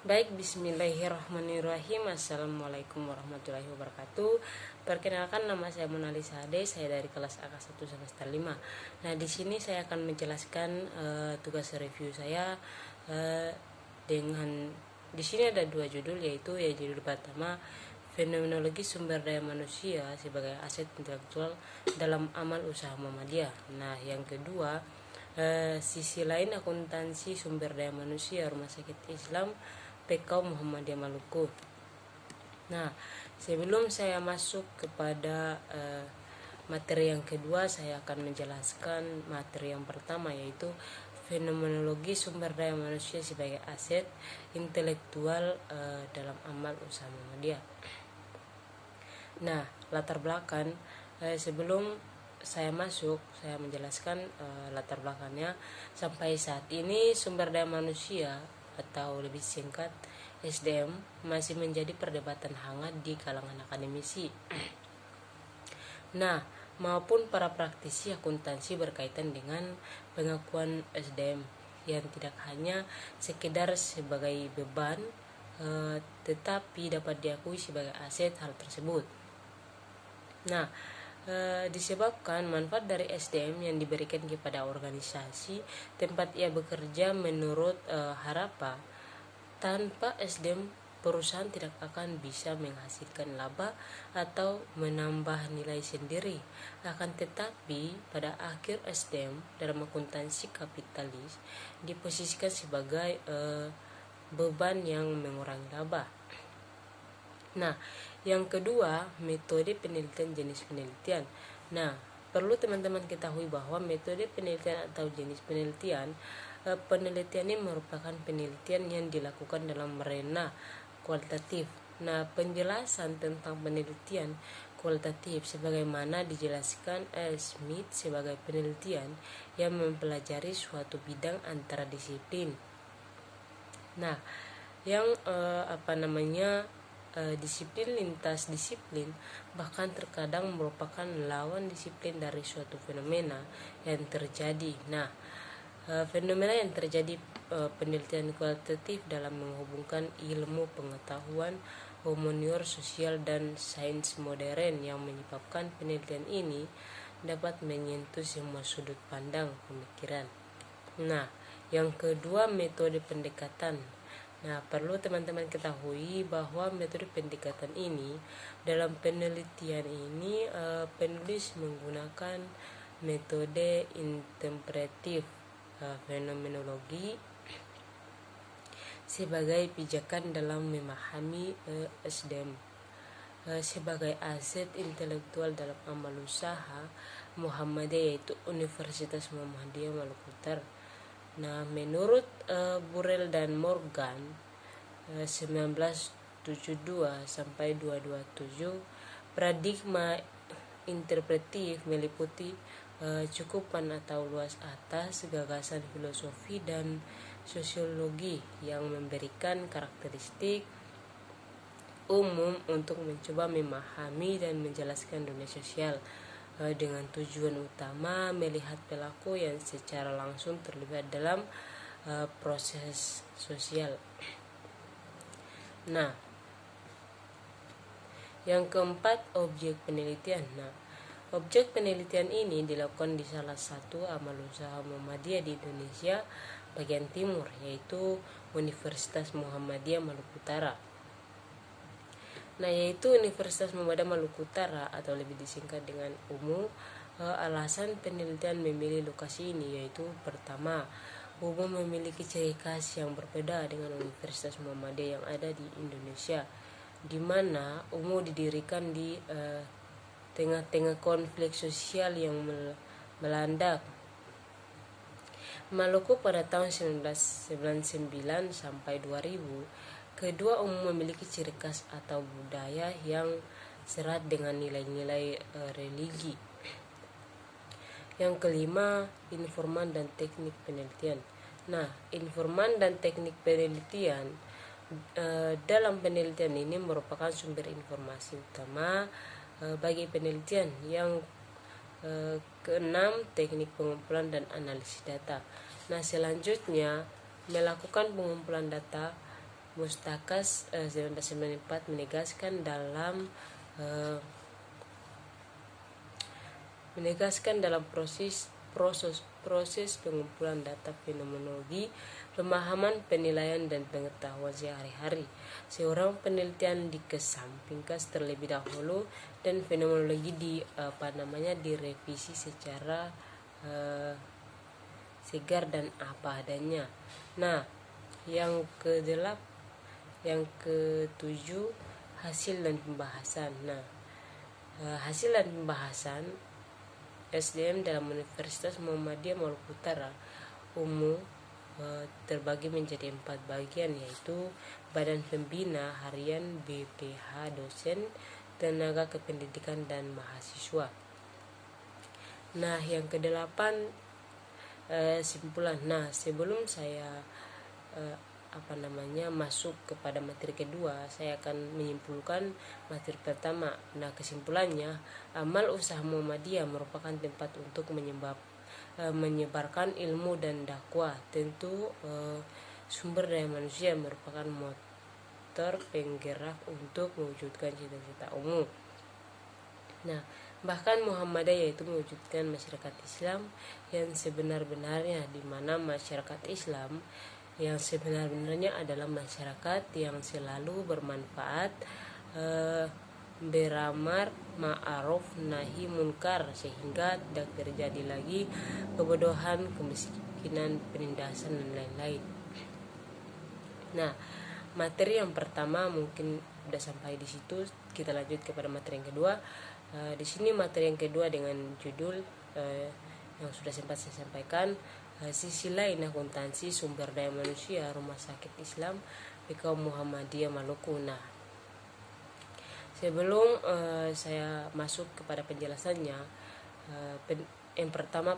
Baik, bismillahirrahmanirrahim. Assalamualaikum warahmatullahi wabarakatuh. Perkenalkan, nama saya Monalisa Ade, saya dari kelas AK1 semester 5. Nah, di sini saya akan menjelaskan tugas review saya dengan di sini ada dua judul, yaitu judul pertama fenomenologi sumber daya manusia sebagai aset intelektual dalam amal usaha Muhammadiyah. Nah, yang kedua sisi lain akuntansi sumber daya manusia Rumah Sakit Islam PK Muhammadiyah Maluku. Nah, sebelum saya masuk kepada materi yang kedua, saya akan menjelaskan materi yang pertama, yaitu fenomenologi sumber daya manusia sebagai aset intelektual dalam amal usaha Muhammadiyah. Nah, latar belakang sebelum saya masuk, saya menjelaskan latar belakangnya. Sampai saat ini sumber daya manusia atau lebih singkat SDM masih menjadi perdebatan hangat di kalangan akademisi nah maupun para praktisi akuntansi berkaitan dengan pengakuan SDM yang tidak hanya sekedar sebagai beban tetapi dapat diakui sebagai aset hal tersebut. Nah, disebabkan manfaat dari SDM yang diberikan kepada organisasi tempat ia bekerja menurut Harappa, tanpa SDM perusahaan tidak akan bisa menghasilkan laba atau menambah nilai sendiri. Akan tetapi pada akhir SDM dalam akuntansi kapitalis diposisikan sebagai beban yang mengurangi laba. Nah, yang kedua, metode penelitian jenis penelitian. Nah, perlu teman-teman ketahui bahwa metode penelitian atau jenis penelitian ini merupakan penelitian yang dilakukan dalam arena kualitatif. Nah, penjelasan tentang penelitian kualitatif sebagaimana dijelaskan Smith sebagai penelitian yang mempelajari suatu bidang antara disiplin. Nah, yang disiplin lintas disiplin bahkan terkadang merupakan lawan disiplin dari suatu fenomena yang terjadi. Nah, fenomena yang terjadi penelitian kualitatif dalam menghubungkan ilmu pengetahuan, humaniora sosial dan sains modern yang menyebabkan penelitian ini dapat menyentuh semua sudut pandang pemikiran. Nah, yang kedua, metode pendekatan. Nah, perlu teman-teman ketahui bahwa metode pendekatan ini dalam penelitian ini penulis menggunakan metode interpretif fenomenologi sebagai pijakan dalam memahami SDM sebagai aset intelektual dalam amal usaha Muhammadiyah, yaitu Universitas Muhammadiyah Maluku Utara. Nah, menurut Burrell dan Morgan 1972 sampai 227, paradigma interpretif meliputi cukupan atau luas atas gagasan filosofi dan sosiologi yang memberikan karakteristik umum untuk mencoba memahami dan menjelaskan dunia sosial dengan tujuan utama melihat pelaku yang secara langsung terlibat dalam proses sosial. Nah, yang keempat, objek penelitian. Nah, objek penelitian ini dilakukan di salah satu amal usaha Muhammadiyah di Indonesia bagian timur, yaitu Universitas Muhammadiyah Maluku Utara. Nah, yaitu Universitas Muhammadiyah Maluku Utara atau lebih disingkat dengan UMU. Alasan penelitian memilih lokasi ini yaitu pertama, UMU memiliki ciri khas yang berbeda dengan Universitas Muhammadiyah yang ada di Indonesia, di mana UMU didirikan di tengah-tengah konflik sosial yang melanda Maluku pada tahun 1999 sampai 2000. Kedua, umum memiliki ciri khas atau budaya yang serat dengan nilai-nilai religi. Yang kelima, informan dan teknik penelitian. Nah, informan dan teknik penelitian dalam penelitian ini merupakan sumber informasi utama bagi penelitian. Yang keenam, teknik pengumpulan dan analisis data. Nah, selanjutnya melakukan pengumpulan data Mustakas 1994 menegaskan dalam proses pengumpulan data fenomenologi, pemahaman, penilaian, dan pengetahuan sehari-hari. Seorang penelitian dikesampingkan terlebih dahulu dan fenomenologi direvisi secara segar dan apa adanya. Nah, yang ketujuh, hasil dan pembahasan. Nah, hasil dan pembahasan SDM dalam Universitas Muhammadiyah Maluku Utara umum terbagi menjadi 4 bagian, yaitu Badan Pembina Harian, BPH, dosen, tenaga kependidikan, dan mahasiswa. Nah, yang kedelapan, simpulan. Nah, sebelum saya masuk kepada materi kedua, saya akan menyimpulkan materi pertama. Nah, kesimpulannya, amal usaha Muhammadiyah merupakan tempat untuk menyebarkan ilmu dan dakwah. Tentu sumber daya manusia merupakan motor penggerak untuk mewujudkan cita-cita umum. Nah, bahkan Muhammadiyah yaitu mewujudkan masyarakat Islam yang sebenar-benarnya, di mana masyarakat Islam yang sebenar-benarnya adalah masyarakat yang selalu bermanfaat, beramar ma'ruf nahi munkar, sehingga tidak terjadi lagi kebodohan, kemiskinan, penindasan, dan lain-lain. Nah, materi yang pertama mungkin sudah sampai di situ. Kita lanjut kepada materi yang kedua. Di sini materi yang kedua dengan judul yang sudah sempat saya sampaikan, sisi lain akuntansi sumber daya manusia Rumah Sakit Islam PKU Muhammadiyah Maluku. Nah, sebelum saya masuk kepada penjelasannya, yang pertama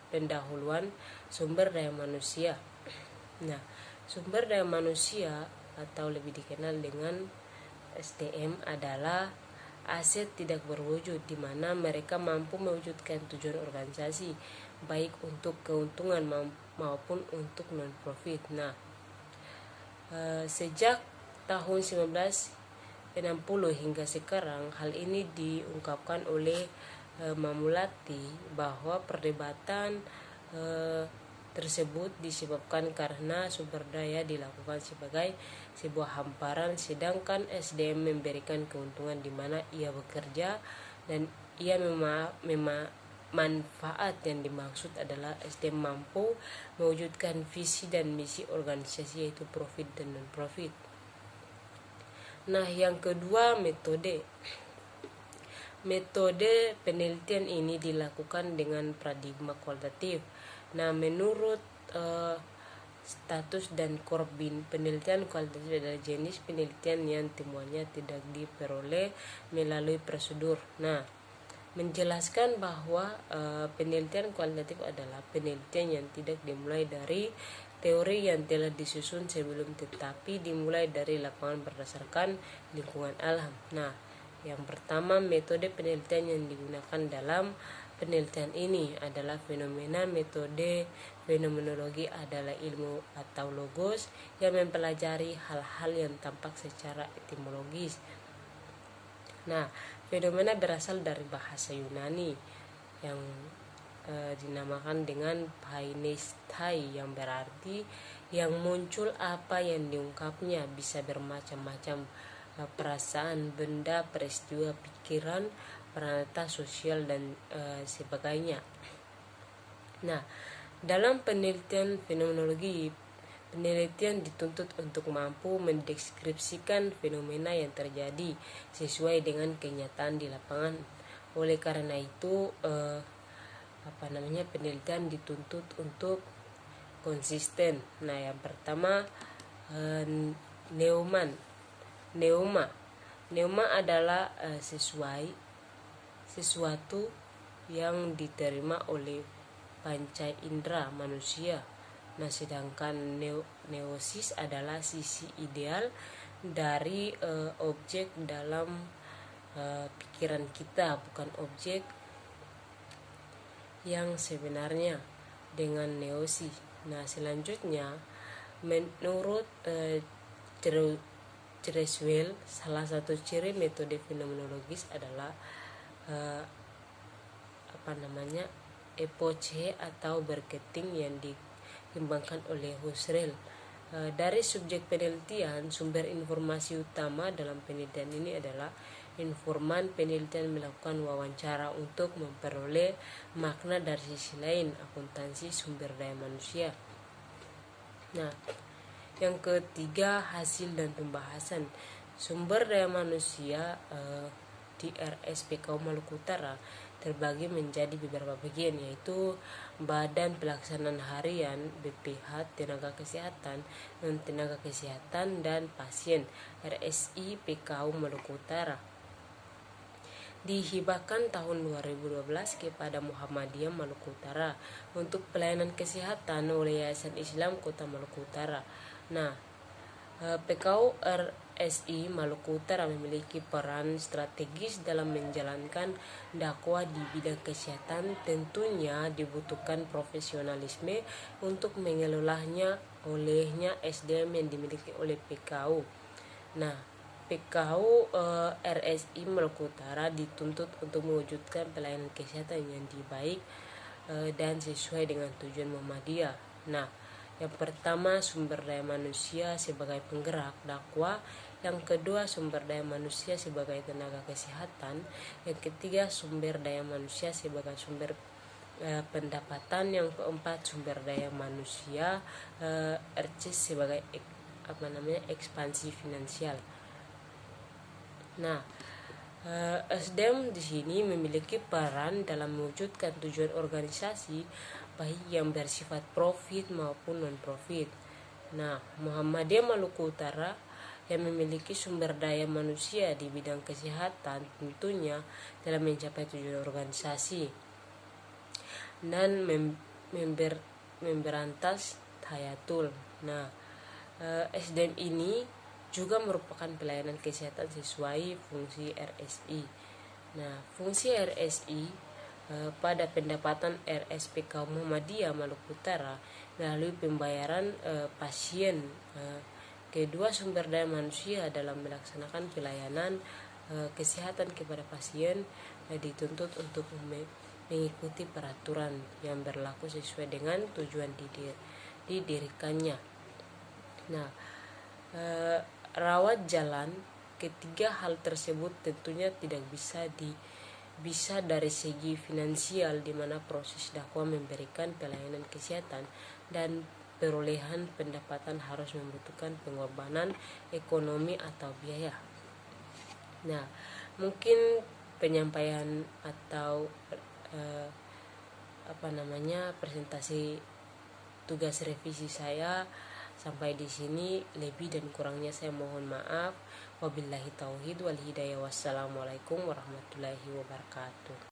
pendahuluan sumber daya manusia. Nah, sumber daya manusia atau lebih dikenal dengan SDM adalah aset tidak berwujud, di mana mereka mampu mewujudkan tujuan organisasi baik untuk keuntungan maupun untuk non-profit. Nah, sejak tahun 1960 hingga sekarang, hal ini diungkapkan oleh Mamulati bahwa perdebatan tersebut disebabkan karena sumber daya dilakukan sebagai sebuah hamparan, sedangkan SDM memberikan keuntungan di mana ia bekerja dan ia manfaat yang dimaksud adalah SDM mampu mewujudkan visi dan misi organisasi, yaitu profit dan non-profit. Nah, yang kedua, metode penelitian ini dilakukan dengan paradigma kualitatif. Nah, menurut status dan Corbin, penelitian kualitatif adalah jenis penelitian yang temuannya tidak diperoleh melalui prosedur. Nah, menjelaskan bahwa penelitian kualitatif adalah penelitian yang tidak dimulai dari teori yang telah disusun sebelum, tetapi dimulai dari lapangan berdasarkan lingkungan alam. Nah, yang pertama, metode penelitian yang digunakan dalam penelitian ini adalah fenomena. Metode fenomenologi adalah ilmu atau logos yang mempelajari hal-hal yang tampak secara etimologis. Nah, fenomena berasal dari bahasa Yunani yang dinamakan dengan painestai, yang berarti yang muncul apa yang diungkapnya, bisa bermacam-macam perasaan, benda, peristiwa, pikiran, peranata sosial, dan sebagainya. Nah, dalam penelitian fenomenologi, penelitian dituntut untuk mampu mendeskripsikan fenomena yang terjadi sesuai dengan kenyataan di lapangan. Oleh karena itu, penelitian dituntut untuk konsisten. Nah, yang pertama, Neuma adalah sesuatu yang diterima oleh panca indera manusia. Nah, sedangkan neosis adalah sisi ideal dari objek dalam pikiran kita, bukan objek yang sebenarnya dengan neosis. Nah, selanjutnya menurut Creswell, salah satu ciri metode fenomenologis adalah epoche atau berketing yang dikembangkan oleh Husserl. Dari subjek penelitian, sumber informasi utama dalam penelitian ini adalah informan penelitian melakukan wawancara untuk memperoleh makna dari sisi lain, akuntansi sumber daya manusia. Nah, yang ketiga, hasil dan pembahasan sumber daya manusia di RSPKU Maluku Utara terbagi menjadi beberapa bagian, yaitu Badan Pelaksanaan Harian BPH Tenaga Kesehatan, non-tenaga kesehatan, dan pasien RSI PKU Maluku Utara. Dihibahkan tahun 2012 kepada Muhammadiyah Maluku Utara untuk pelayanan kesehatan oleh Yayasan Islam Kota Maluku Utara. Nah, PKU RSI Maluku Utara memiliki peran strategis dalam menjalankan dakwah di bidang kesehatan. Tentunya dibutuhkan profesionalisme untuk mengelolanya olehnya SDM yang dimiliki oleh PKU. Nah, PKU RSI Maluku Utara dituntut untuk mewujudkan pelayanan kesehatan yang baik dan sesuai dengan tujuan Muhammadiyah. Nah, yang pertama, sumber daya manusia sebagai penggerak dakwah. Yang kedua, sumber daya manusia sebagai tenaga kesehatan. Yang ketiga, sumber daya manusia sebagai sumber pendapatan. Yang keempat, sumber daya manusia sebagai ekspansi finansial. Nah, SDM di sini memiliki peran dalam mewujudkan tujuan organisasi baik yang bersifat profit maupun non-profit. Nah, Muhammadiyah Maluku Utara yang memiliki sumber daya manusia di bidang kesehatan tentunya dalam mencapai tujuan organisasi dan memberantas tayatul. Nah, SDM ini juga merupakan pelayanan kesehatan sesuai fungsi RSI. Nah, fungsi RSI pada pendapatan RSPKU Muhammadiyah Maluku Utara melalui pembayaran pasien. Kedua, sumber daya manusia dalam melaksanakan pelayanan kesehatan kepada pasien dituntut untuk mengikuti peraturan yang berlaku sesuai dengan tujuan didirikannya. Nah, rawat jalan. Ketiga hal tersebut tentunya tidak bisa dari segi finansial, di mana proses dakwah memberikan pelayanan kesehatan dan perolehan pendapatan harus membutuhkan pengorbanan ekonomi atau biaya. Nah, mungkin penyampaian atau presentasi tugas revisi saya sampai di sini. Lebih dan kurangnya saya mohon maaf. Wabillahi tauhid wal hidayah. Wassalamualaikum warahmatullahi wabarakatuh.